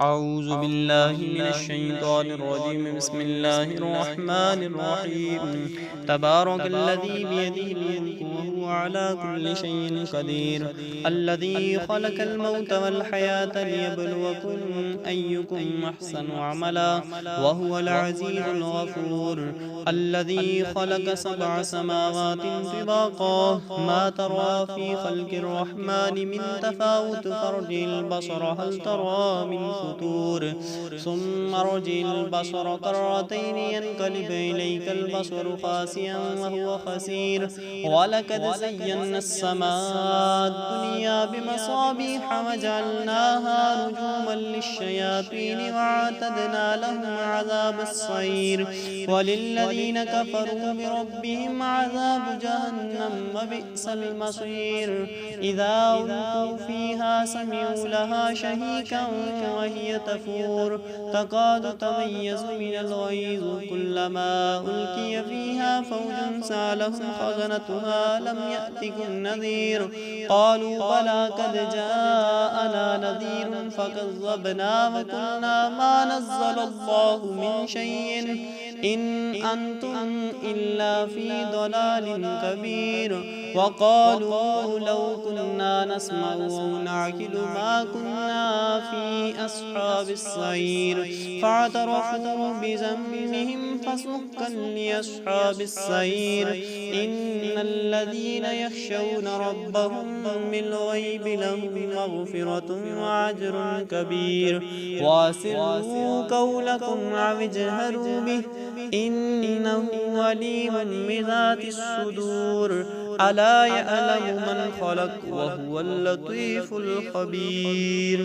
أعوذ بالله من الشيطان الرجيم. بسم الله الرحمن الرحيم. تبارك الذي بيده الملك وهو على كل شيء قدير. الذي خلق الموت والحياة ليبلوكم أيكم أحسن عملا وهو العزيز الغفور. الذي خلق 7 سماوات طباقا ما ترى في خلق الرحمن من تفاوت فارجع البصر هل ترى من فطور ثم ارجع البصر كرتين ينقلب إليك البصر خاسئا وهو خسير. ولقد زينا السماء الدنيا بمصابيح وجعلناها رجوما للشياطين وأعتدنا لهم عذاب السعير. وللذين كفروا بربهم عذاب جهنم وبئس المصير. إذا ألقوا فيها سمعوا لها شهيقا وهي تفور تكاد تميز من الغيظ كلما ألقي فيها فوج سألهم خزنتها لم يأتكم نذير قالوا بلى قد جاءنا نذير فكذبنا وقلنا ما نزل الله من شيء إن أنتم إلا في ضلال كبير. وقالوا لو كنا نسمع أو نعقل ما كنا في أصحاب السعير فاعترفوا بذنبهم فسحقا لأصحاب السعير. إن الذين يخشون ربهم بالغيب لهم مغفرة وأجر كبير. وأسروا قولكم أو اجهروا به إنه عليم بذات الصدور. ألا يعلم من خلق وهو اللطيف الخبير.